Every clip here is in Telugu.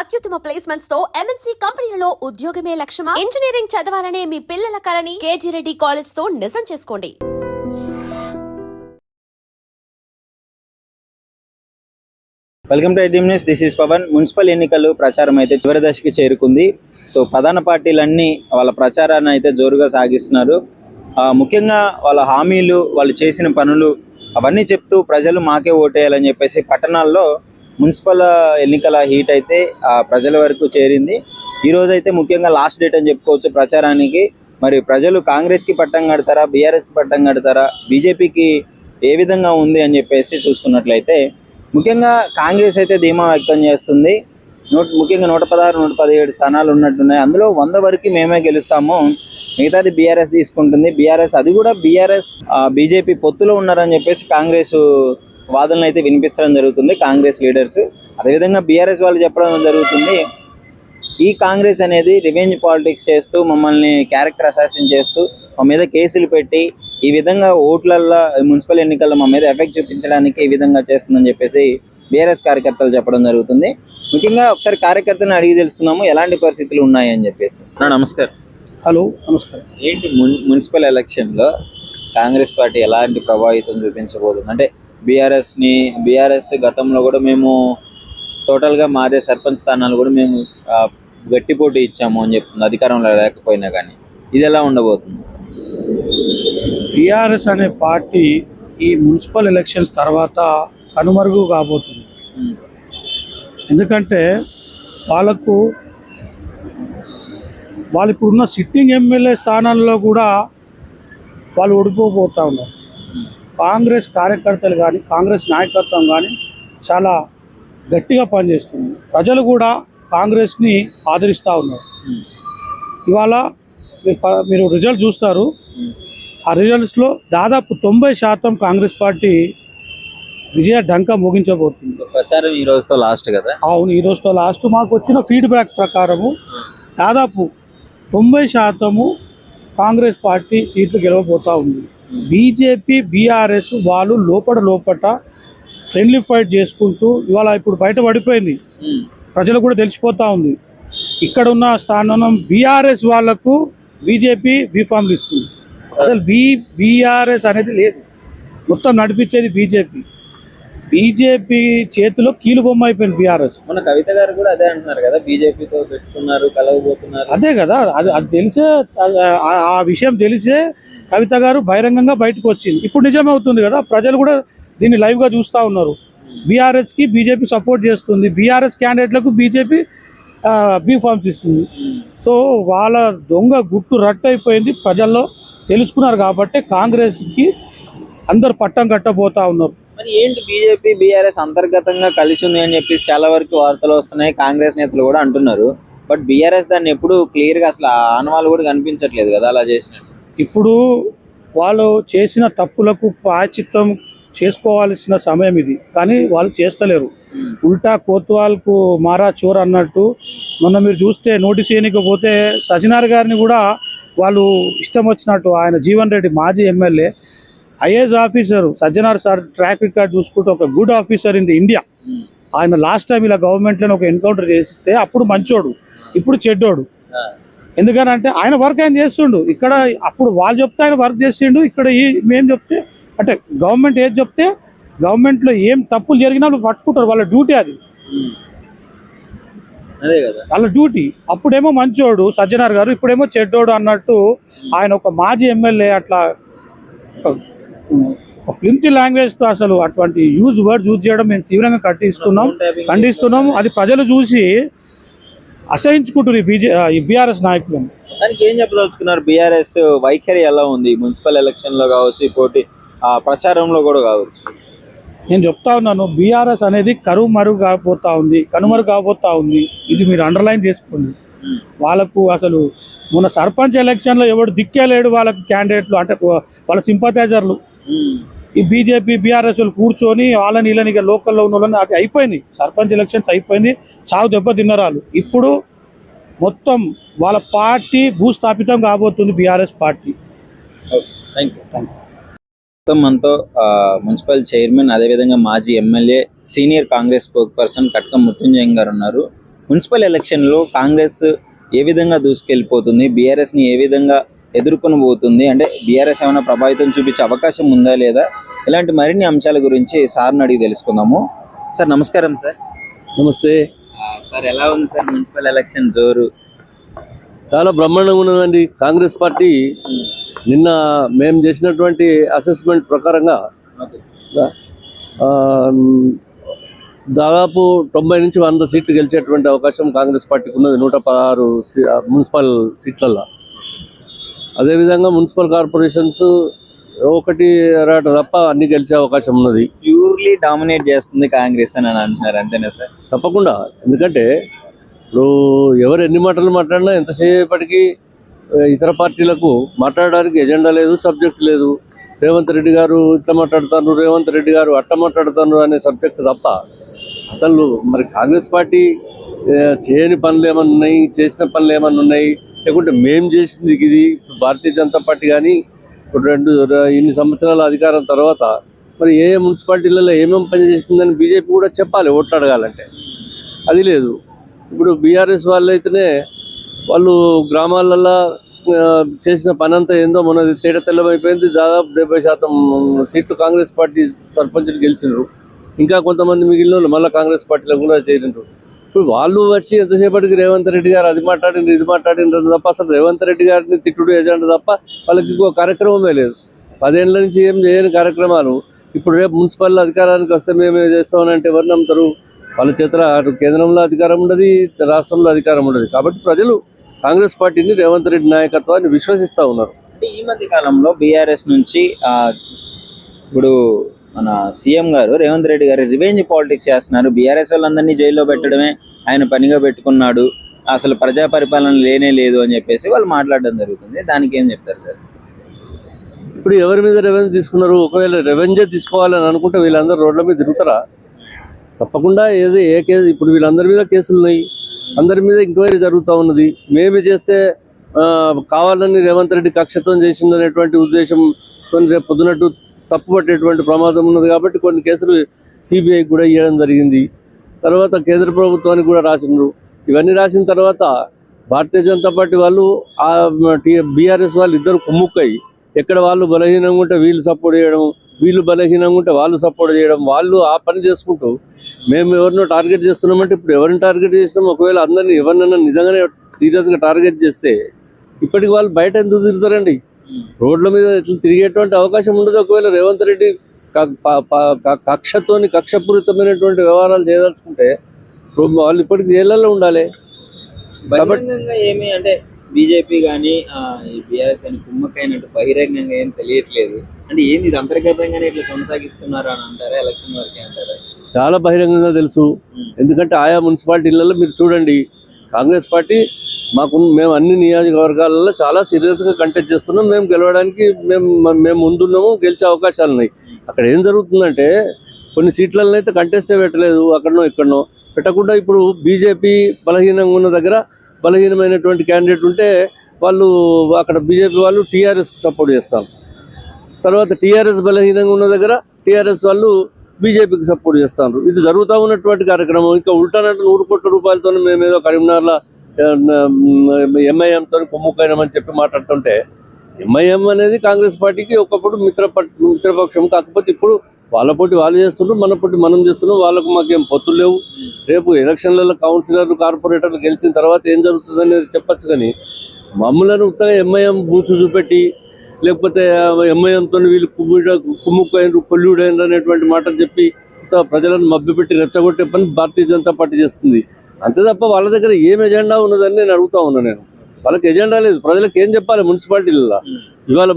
అత్యుత్తమ ప్లేస్మెంట్స్ తో ఎంఎన్సీ కంపెనీలలో ఉద్యోగమే లక్ష్యమా? ఇంజనీరింగ్ చదవాలనే మీ పిల్లల కలని కేజీ రెడ్డి కాలేజ్ తో నిజం చేసుకోండి. Welcome to IT news. This is Pavan. Municipal ఎన్నికలు ప్రచారం అయితే చివరి దశకి చేరుకుంది. సో ప్రధాన పార్టీలన్నీ వాళ్ళ ప్రచారాన్ని అయితే జోరుగా సాగిస్తున్నారు. ముఖ్యంగా వాళ్ళ హామీలు, వాళ్ళు చేసిన పనులు అవన్నీ చెప్తూ ప్రజలు మాకే ఓటేయాలని చెప్పేసి పట్టణాల్లో మున్సిపల్ ఎన్నికల హీట్ అయితే ప్రజల వరకు చేరింది. ఈరోజు అయితే ముఖ్యంగా లాస్ట్ డేట్ అని చెప్పుకోవచ్చు ప్రచారానికి. మరి ప్రజలు కాంగ్రెస్కి పట్టం కడతారా, బీఆర్ఎస్కి పట్టం కడతారా, బీజేపీకి ఏ విధంగా ఉంది అని చెప్పేసి చూసుకున్నట్లయితే ముఖ్యంగా కాంగ్రెస్ అయితే ధీమా వ్యక్తం చేస్తుంది. ముఖ్యంగా 116, 117 స్థానాలు ఉన్నట్టున్నాయి. అందులో 100 వరకు మేమే గెలుస్తాము, మిగతాది బీఆర్ఎస్ తీసుకుంటుంది. అది కూడా బీఆర్ఎస్ బీజేపీ పొత్తులో ఉన్నారని చెప్పేసి కాంగ్రెస్ వాదనలు అయితే వినిపించడం జరుగుతుంది. కాంగ్రెస్ లీడర్స్ అదేవిధంగా బీఆర్ఎస్ వాళ్ళు చెప్పడం జరుగుతుంది, ఈ కాంగ్రెస్ అనేది రివెంజ్ పాలిటిక్స్ చేస్తూ, మమ్మల్ని క్యారెక్టర్ అసాసిన్ చేస్తూ, మా మీద కేసులు పెట్టి ఈ విధంగా ఓట్లల్లో మున్సిపల్ ఎన్నికల్లో మా మీద ఎఫెక్ట్ చూపించడానికి ఈ విధంగా చేస్తుందని చెప్పేసి బీఆర్ఎస్ కార్యకర్తలు చెప్పడం జరుగుతుంది. ముఖ్యంగా ఒకసారి కార్యకర్తలను అడిగి తెలుసుకుందాము ఎలాంటి పరిస్థితులు ఉన్నాయని చెప్పేసి. నమస్కారం. హలో, నమస్కారం. ఏంటి మున్సిపల్ ఎలక్షన్లో కాంగ్రెస్ పార్టీ ఎలాంటి ప్రభావితం చూపించబోతుంది? అంటే బీఆర్ఎస్ గతంలో కూడా మేము టోటల్గా మాదే సర్పంచ్ స్థానాలు కూడా మేము గట్టి పోటీ ఇచ్చాము అని చెప్తుంది, అధికారంలో లేకపోయినా. కానీ ఇది ఎలా ఉండబోతుంది? బీఆర్ఎస్ అనే పార్టీ ఈ మున్సిపల్ ఎలక్షన్స్ తర్వాత కనుమరుగు కాబోతుంది. ఎందుకంటే వాళ్ళకు ఉన్న సిట్టింగ్ ఎమ్మెల్యే స్థానాల్లో కూడా వాళ్ళు ఓడిపోతూ ఉన్నారు. కాంగ్రెస్ కార్యకర్తలు కానీ, కాంగ్రెస్ నాయకత్వం కానీ చాలా గట్టిగా పనిచేస్తుంది. ప్రజలు కూడా కాంగ్రెస్ని ఆదరిస్తూ ఉన్నారు. ఇవాళ మీరు రిజల్ట్ చూస్తారు. ఆ రిజల్ట్స్లో దాదాపు 90% కాంగ్రెస్ పార్టీ విజయ డంకా ముగించబోతుంది. ప్రచారం ఈ రోజుతో లాస్ట్ కదా? అవును, ఈ రోజుతో లాస్ట్. మాకు వచ్చిన ఫీడ్బ్యాక్ ప్రకారము దాదాపు 90% కాంగ్రెస్ పార్టీ సీట్లు గెలవబోతూ ఉంది. బీజేపీ, బీఆర్ఎస్ వాళ్ళు లోపట ఫ్రెండ్లీ ఫైట్ చేసుకుంటూ ఇవాళ ఇప్పుడు బయట పడిపోయింది, ప్రజలకు కూడా తెలిసిపోతూ ఉంది. ఇక్కడ ఉన్న స్థానం బీఆర్ఎస్ వాళ్లకు బీజేపీ బీఫామ్లు ఇస్తుంది. అసలు బీఆర్ఎస్ అనేది లేదు, మొత్తం నడిపించేది బీజేపీ చేతిలో కీలుబొమ్మ అయిపోయింది బీఆర్ఎస్. మన కవిత గారు కూడా అదే అంటున్నారు కదా, బీజేపీతో పెట్టుకున్నారు, కలవబోతున్నారు. అదే కదా, అది తెలిసే, ఆ విషయం తెలిసే కవిత గారు బహిరంగంగా బయటకు వచ్చింది. ఇప్పుడు నిజమవుతుంది కదా, ప్రజలు కూడా దీన్ని లైవ్గా చూస్తూ ఉన్నారు. బీఆర్ఎస్కి బీజేపీ సపోర్ట్ చేస్తుంది, బీఆర్ఎస్ క్యాండిడేట్లకు బీజేపీ బీఫామ్స్ ఇస్తుంది. సో వాళ్ళ దొంగ గుట్టు రట్టయిపోయింది, ప్రజల్లో తెలుసుకున్నారు. కాబట్టి కాంగ్రెస్కి అందరు పట్టం కట్టబోతా ఉన్నారు. మరి ఏంటి బీజేపీ బీఆర్ఎస్ అంతర్గతంగా కలిసి ఉంది అని చెప్పి చాలా వరకు వార్తలు వస్తున్నాయి, కాంగ్రెస్ నేతలు కూడా అంటున్నారు. బట్ బీఆర్ఎస్ దాన్ని ఎప్పుడు క్లియర్గా అసలు ఆనవాళ్ళు కూడా కనిపించట్లేదు కదా అలా చేసినట్టు. ఇప్పుడు వాళ్ళు చేసిన తప్పులకు ప్రాయశ్చిత్తం చేసుకోవాల్సిన సమయం ఇది, కానీ వాళ్ళు చేస్తలేరు. ఉల్టా కోత్వాల్కు మారా చోర్ అన్నట్టు మొన్న మీరు చూస్తే నోటీస్ చేయకపోతే సజ్జనార్ గారిని కూడా వాళ్ళు ఇష్టం వచ్చినట్టు, ఆయన జీవన్ రెడ్డి మాజీ MLA IAS officer Sajjanar sir track record చూసుకుంటే ఒక good officer in the India. ఆయన లాస్ట్ టైం ఇలా గవర్నమెంట్లోనే ఒక ఎన్కౌంటర్ చేస్తే అప్పుడు మంచోడు, ఇప్పుడు చెడ్డోడు. ఎందుకనంటే ఆయన వర్క్ ఆయన చేస్తుండు. ఇక్కడ అప్పుడు వాళ్ళు చెప్తే ఆయన వర్క్ చేసిండు, ఇక్కడ మేము చెప్తే అంటే గవర్నమెంట్ ఏది చెప్తే, గవర్నమెంట్లో ఏం తప్పులు జరిగినా వాళ్ళు పట్టుకుంటారు, వాళ్ళ డ్యూటీ అది, అదే కదా వాళ్ళ డ్యూటీ. అప్పుడేమో మంచోడు సజ్జనార్ గారు, ఇప్పుడేమో చెడ్డోడు అన్నట్టు ఆయన ఒక మాజీ ఎమ్మెల్యే. అట్లా ఫ్లిమ్టీ లాంగ్వేజ్తో అసలు అటువంటి వర్డ్స్ యూజ్ చేయడం మేము తీవ్రంగా ఖండిస్తున్నాం. అది ప్రజలు చూసి అసహించుకుంటున్నారు ఈ బీఆర్ఎస్ నాయకులను. దానికి ఏం చెప్పదలుచుకున్నారు? బీఆర్ఎస్ వైఖరి ఎలా ఉంది మున్సిపల్ ఎలక్షన్లో కావచ్చు, పోటీ ప్రచారంలో కూడా కావచ్చు? నేను చెప్తా ఉన్నాను, బీఆర్ఎస్ అనేది కనుమరుగు కాబోతా ఉంది. ఇది మీరు అండర్లైన్ చేసుకోండి. వాళ్ళకు అసలు మొన్న సర్పంచ్ ఎలక్షన్లో ఎవడు దిక్కేలేడు వాళ్ళకి క్యాండిడేట్లు, అంటే వాళ్ళ సింపథైజర్లు. ఈ బీజేపీ బీఆర్ఎస్ వాళ్ళు కూర్చొని వాళ్ళని వీళ్ళని ఇక లోకల్లో ఉన్న వాళ్ళని అది అయిపోయింది. సర్పంచ్ ఎలక్షన్స్ అయిపోయింది, సాగు దెబ్బ తిన్నరాలు. ఇప్పుడు మొత్తం వాళ్ళ పార్టీ భూస్థాపితం కాబోతుంది బీఆర్ఎస్ పార్టీ. Thank you. మనతో మున్సిపల్ చైర్మన్, అదేవిధంగా మాజీ MLA, senior Congress spoke person Katkam Mrutyunjayam గారు ఉన్నారు. మున్సిపల్ ఎలక్షన్లో కాంగ్రెస్ ఏ విధంగా దూసుకెళ్ళిపోతుంది, బీఆర్ఎస్ని ఏ విధంగా ఎదుర్కొని పోతుంది, అంటే బీఆర్ఎస్ ఏమైనా ప్రభావితం చూపించే అవకాశం ఉందా లేదా, ఇలాంటి మరిన్ని అంశాల గురించి సార్ని అడిగి తెలుసుకుందాము. సార్ నమస్కారం సార్. నమస్తే. సార్ ఎలా ఉంది సార్ మున్సిపల్ ఎలక్షన్ జోరు? చాలా బ్రహ్మాండంగా ఉన్నదండి. కాంగ్రెస్ పార్టీ నిన్న మేము చేసినటువంటి అసెస్మెంట్ ప్రకారంగా ఆ, దాదాపు 90 నుంచి 100 సీట్లు గెలిచేటువంటి అవకాశం కాంగ్రెస్ పార్టీకి ఉన్నది 116 మున్సిపల్ సీట్లలో. అదేవిధంగా మున్సిపల్ కార్పొరేషన్స్ ఒకటి రాట తప్ప అన్ని గెలిచే అవకాశం ఉన్నది. ప్యూర్లీ డామినేట్ చేస్తుంది కాంగ్రెస్ అని అంటున్నారు, అంతేనా సార్? తప్పకుండా. ఎందుకంటే ఇప్పుడు ఎవరు ఎన్ని మాటలు మాట్లాడినా ఎంతసేపటికి ఇతర పార్టీలకు మాట్లాడడానికి ఎజెండా లేదు, సబ్జెక్ట్ లేదు. రేవంత్ రెడ్డి గారు ఇట్లా మాట్లాడుతారు, రేవంత్ రెడ్డి గారు అట్లా మాట్లాడుతారు అనే సబ్జెక్ట్ తప్ప అసలు మరి కాంగ్రెస్ పార్టీ చేయని పనులు ఏమన్నా ఉన్నాయి, చేసిన పనులు ఏమన్నా ఉన్నాయి, లేకుంటే మేము చేసింది ఇది. భారతీయ జనతా పార్టీ కానీ ఇప్పుడు ఇన్ని సంవత్సరాల అధికారం తర్వాత మరి ఏ మున్సిపాలిటీలలో ఏమేమి పనిచేసిందని బీజేపీ కూడా చెప్పాలి ఓట్లు అడగాలంటే. అది లేదు. ఇప్పుడు బీఆర్ఎస్ వాళ్ళు అయితేనే వాళ్ళు గ్రామాలలో చేసిన పని అంతా ఏందో మనది తేట తెల్లమైపోయింది. దాదాపు 70% సీట్లు కాంగ్రెస్ పార్టీ సర్పంచులు గెలిచినారు. ఇంకా కొంతమంది మిగిలిన వాళ్ళు మళ్ళీ కాంగ్రెస్ పార్టీలో కూడా చేరినారు. ఇప్పుడు వాళ్ళు వచ్చి ఎంతసేపటికి రేవంత్ రెడ్డి గారు అది మాట్లాడిండ్రు ఇది మాట్లాడిండ్రు తప్ప అసలు రేవంత్ రెడ్డి గారిని తిట్టుడు ఎజెండా తప్ప వాళ్ళకి ఇంకో కార్యక్రమమే లేదు. 10 ఏళ్ళ నుంచి ఏం చేయని కార్యక్రమాలు ఇప్పుడు రేపు మున్సిపల్ అధికారానికి వస్తే మేమే చేస్తామనంటే ఎవరు నమ్ముతారు? వాళ్ళ చేత అటు కేంద్రంలో అధికారం ఉండదు, రాష్ట్రంలో అధికారం ఉండదు. కాబట్టి ప్రజలు కాంగ్రెస్ పార్టీని రేవంత్ రెడ్డి నాయకత్వాన్ని విశ్వసిస్తూ ఉన్నారు. అంటే ఈ మధ్య కాలంలో బీఆర్ఎస్ నుంచి ఇప్పుడు మన సీఎం గారు రేవంత్ రెడ్డి గారు రివెంజ్ పాలిటిక్స్ చేస్తున్నారు. బీఆర్ఎస్ వాళ్ళందరినీ జైల్లో పెట్టడమే ఆయన పనిగా పెట్టుకున్నాడు, అసలు ప్రజా పరిపాలన లేనే లేదు అని చెప్పేసి వాళ్ళు మాట్లాడడం జరుగుతుంది. దానికి ఏం చెప్తారు సార్? ఇప్పుడు ఎవరి మీద రెవెన్యూ తీసుకున్నారు? ఒకవేళ రెవెన్యూ తీసుకోవాలని అనుకుంటే వీళ్ళందరూ రోడ్ల మీద తిరుగుతారా? తప్పకుండా. ఏది ఏ కేసు ఇప్పుడు వీళ్ళందరి మీద కేసులు ఉన్నాయి, అందరి మీద ఎంక్వైరీ జరుగుతూ ఉన్నది. మేమే చేస్తే కావాలని రేవంత్ రెడ్డి కక్షతో చేసిందనేటువంటి ఉద్దేశం రేపు పొద్దునట్టు తప్పు పట్టేటువంటి ప్రమాదం ఉన్నది. కాబట్టి కొన్ని కేసులు సిబిఐకి కూడా ఇవ్వడం జరిగింది. తర్వాత కేంద్ర ప్రభుత్వానికి కూడా రాసినారు. ఇవన్నీ రాసిన తర్వాత భారతీయ జనతా పార్టీ వాళ్ళు బీఆర్ఎస్ వాళ్ళు ఇద్దరు కుమ్ముక్కయి ఎక్కడ వాళ్ళు బలహీనంగా ఉంటే వీళ్ళు సపోర్ట్ చేయడం, వీళ్ళు బలహీనంగా ఉంటే వాళ్ళు సపోర్ట్ చేయడం, వాళ్ళు ఆ పని చేసుకుంటూ మేము ఎవరినో టార్గెట్ చేస్తున్నామంటే ఇప్పుడు ఎవరిని టార్గెట్ చేసినాం? ఒకవేళ అందరినీ ఎవరినైనా నిజంగానే సీరియస్గా టార్గెట్ చేస్తే ఇప్పటికి వాళ్ళు బయట ఎందుకు తిరుగుతారండి? రోడ్ల మీద ఇట్లా తిరిగేటువంటి అవకాశం ఉండదు. ఒకవేళ రేవంత్ రెడ్డి కక్షపూరితమైనటువంటి వ్యవహారాలు చేయదలుచుకుంటే వాళ్ళు ఇప్పటికి జైళ్ళల్లో ఉండాలి. బహిరంగంగా ఏమి అంటే బీజేపీ కానీ బీఆర్ఎస్ కానీ కుమ్మకైనట్టు బహిరంగంగా ఏం తెలియట్లేదు. అంటే ఏంది ఇది అంతర్గతంగానే ఇట్లా కొనసాగిస్తున్నారు అని అంటారా? ఎలక్షన్ వరకే అంటారా? చాలా బహిరంగంగా తెలుసు. ఎందుకంటే ఆయా మున్సిపాలిటీలలో మీరు చూడండి, కాంగ్రెస్ పార్టీ మేము అన్ని నియోజకవర్గాలలో చాలా సీరియస్గా కంటెస్ట్ చేస్తున్నాం. మేము గెలవడానికి మేము ముందున్నాము, గెలిచే అవకాశాలు ఉన్నాయి. అక్కడ ఏం జరుగుతుందంటే కొన్ని సీట్లలో అయితే కంటెస్టే పెట్టలేదు, అక్కడనో ఇక్కడనో పెట్టకుండా ఇప్పుడు బీజేపీ బలహీనంగా ఉన్న దగ్గర బలహీనమైనటువంటి క్యాండిడేట్ ఉంటే వాళ్ళు అక్కడ బీజేపీ వాళ్ళు టీఆర్ఎస్కి సపోర్ట్ చేస్తారు. తర్వాత టీఆర్ఎస్ బలహీనంగా ఉన్న దగ్గర టీఆర్ఎస్ వాళ్ళు బీజేపీకి సపోర్ట్ చేస్తారు. ఇది జరుగుతూ ఉన్నటువంటి కార్యక్రమం. ఇంకా ఉల్టానట్టు 100 కోట్ల రూపాయలతో మేమేదో కరీంనగర్లో ఎంఐఎంతో కుమ్ముకైనామని చెప్పి మాట్లాడుతుంటే ఎంఐఎం అనేది కాంగ్రెస్ పార్టీకి ఒకప్పుడు మిత్రపక్షం. కాకపోతే ఇప్పుడు వాళ్ళ పోటీ వాళ్ళు చేస్తున్నారు, మన పోటీ మనం చేస్తున్నాం. వాళ్ళకు మాకేం పొత్తులు లేవు. రేపు ఎలక్షన్లలో కౌన్సిలర్లు కార్పొరేటర్లు గెలిచిన తర్వాత ఏం జరుగుతుంది అనేది చెప్పచ్చు. కానీ మమ్మల్ని ఉత్తగా ఎంఐఎం బూత్స్ చూపెట్టి లేకపోతే ఎంఐఎంతో వీళ్ళు కుమ్ముకైనరు కొల్లుడైనరు అనేటువంటి మాటలు చెప్పి ప్రజలను మభ్యపెట్టి రెచ్చగొట్టే పని భారతీయ జనతా పార్టీ చేస్తుంది. అంతే తప్ప వాళ్ళ దగ్గర ఏం ఎజెండా ఉన్నదని నేను అడుగుతా ఉన్నాను. నేను వాళ్ళకి ఎజెండా లేదు. ప్రజలకు ఏం చెప్పాలి? మున్సిపాలిటీలలో ఇవాళ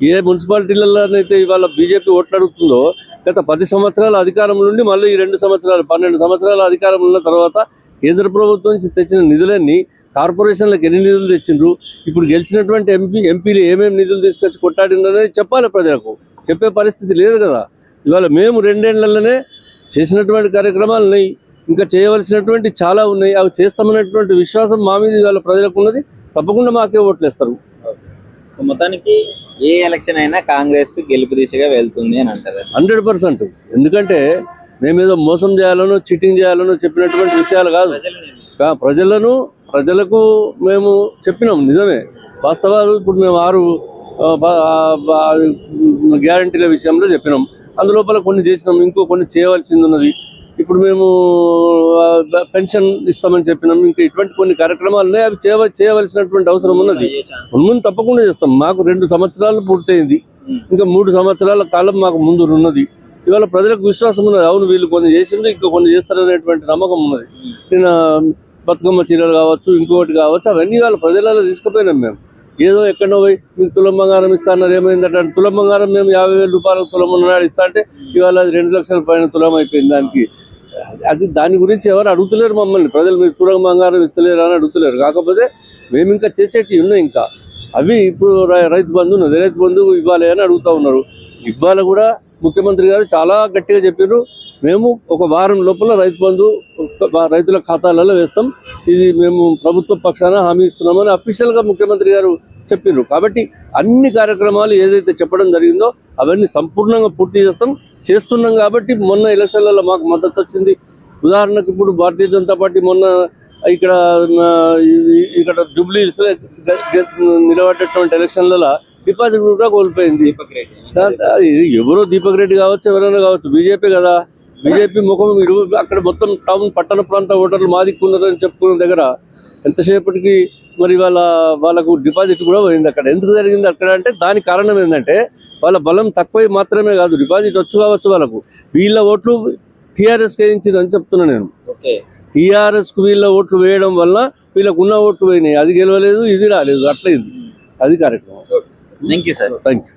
ఏ మున్సిపాలిటీలలోనైతే ఇవాళ బీజేపీ ఓట్లు అడుగుతుందో గత 10 సంవత్సరాల అధికారం నుండి మళ్ళీ ఈ 2 సంవత్సరాలు 12 సంవత్సరాల అధికారం ఉన్న తర్వాత కేంద్ర ప్రభుత్వం నుంచి తెచ్చిన నిధులన్నీ కార్పొరేషన్లకు ఎన్ని నిధులు తెచ్చిండ్రు, ఇప్పుడు గెలిచినటువంటి ఎంపీలు ఏమేమి నిధులు తీసుకొచ్చి కొట్టాడిందనేది చెప్పాలి ప్రజలకు. చెప్పే పరిస్థితి లేదు కదా. ఇవాళ మేము 2 ఏళ్లలోనే చేసినటువంటి కార్యక్రమాలు ఉన్నాయి, ఇంకా చేయవలసినటువంటి చాలా ఉన్నాయి. అవి చేస్తామనేటువంటి విశ్వాసం మా మీద ఇవాళ ప్రజలకు ఉన్నది. తప్పకుండా మాకే ఓట్లు వేస్తారు. సో మొత్తానికి ఏ ఎలక్షన్ అయినా కాంగ్రెస్ గెలుపు దిశగా వెళ్తుంది అని అంటారు? 100%. ఎందుకంటే మేమేదో మోసం చేయాలనో చీటింగ్ చేయాలనో చెప్పినటువంటి విషయాలు కాదు. ప్రజలకు మేము చెప్పినాం నిజమే, వాస్తవాలు. ఇప్పుడు మేము 6 గ్యారంటీల విషయంలో చెప్పినాం, అందులోపల కొన్ని చేసినాం, ఇంకో కొన్ని చేయవలసింది ఉన్నది. ఇప్పుడు మేము పెన్షన్ ఇస్తామని చెప్పినాం, ఇంకా ఇటువంటి కొన్ని కార్యక్రమాలు ఉన్నాయి, అవి చేయవలసినటువంటి అవసరం ఉన్నది. ముందు తప్పకుండా చేస్తాం. మాకు 2 సంవత్సరాలు పూర్తయింది, ఇంకా 3 సంవత్సరాల కాలం మాకు ముందు ఉన్నది. ఇవాళ ప్రజలకు విశ్వాసం ఉన్నది, అవును వీళ్ళు కొన్ని చేసిండ్రు, ఇంకా కొన్ని చేస్తారనేటువంటి నమ్మకం ఉన్నది. నేను బతుకమ్మ చీరలు కావచ్చు, ఇంకొకటి కావచ్చు, అవన్నీ వాళ్ళ ప్రజలలో తీసుకుపోయినాం. మేము ఏదో ఎక్కడో పోయి మీకు తులం బంగారం ఇస్తా అన్నారు, ఏమైందంటే తులం బంగారం మేము 50,000 రూపాయలకు తులం ఉన్నాడు ఇస్తా అంటే ఇవాళ అది 2 లక్షల పైన తులం అయిపోయింది. దాని గురించి ఎవరు అడుగుతలేరు మమ్మల్ని. ప్రజలు మీరు తులం బంగారం ఇస్తలేరు అని అడుగుతలేరు. కాకపోతే మేము ఇంకా చేసేటివి ఉన్నాయి, ఇంకా అవి ఇప్పుడు రైతు బంధు ఉన్నది, రైతు బంధు ఇవ్వాలి అని అడుగుతూ ఉన్నారు. ఇవాళ కూడా ముఖ్యమంత్రి గారు చాలా గట్టిగా చెప్పారు, మేము ఒక వారం లోపల రైతు బంధు రైతుల ఖాతాలలో వేస్తాం, ఇది మేము ప్రభుత్వ పక్షాన హామీ ఇస్తున్నామని అఫీషియల్గా ముఖ్యమంత్రి గారు చెప్పారు. కాబట్టి అన్ని కార్యక్రమాలు ఏదైతే చెప్పడం జరిగిందో అవన్నీ సంపూర్ణంగా పూర్తి చేస్తున్నాం. కాబట్టి మొన్న ఎలక్షన్లలో మాకు మద్దతు వచ్చింది. ఉదాహరణకు ఇప్పుడు భారతీయ జనతా పార్టీ మొన్న ఇక్కడ జూబ్లీహిల్స్ నిలబడేటువంటి ఎలక్షన్లలో డిపాజిట్ కూడా కోల్పోయింది. ఎవరో దీపక్ రెడ్డి కావచ్చు, ఎవరైనా కావచ్చు, బీజేపీ కదా. బీజేపీ ముఖం మీరు అక్కడ మొత్తం టౌన్ పట్టణ ప్రాంత ఓటర్లు మాదిక్కున్నదని చెప్పుకున్న దగ్గర ఎంతసేపటికి మరి వాళ్ళకు డిపాజిట్ కూడా పోయింది. అక్కడ ఎందుకు జరిగింది అక్కడ అంటే దానికి కారణం ఏంటంటే వాళ్ళ బలం తక్కువ మాత్రమే కాదు, డిపాజిట్ కావచ్చు వాళ్ళకు. వీళ్ళ ఓట్లు టీఆర్ఎస్కి వేయించిందని చెప్తున్నా నేను. టీఆర్ఎస్కు వీళ్ళ ఓట్లు వేయడం వల్ల వీళ్ళకు ఉన్న ఓట్లు పోయినాయి, అది గెలవలేదు, ఇది రాలేదు, అట్లా ఇది అది కార్యక్రమం. Thank you sir. Thank you.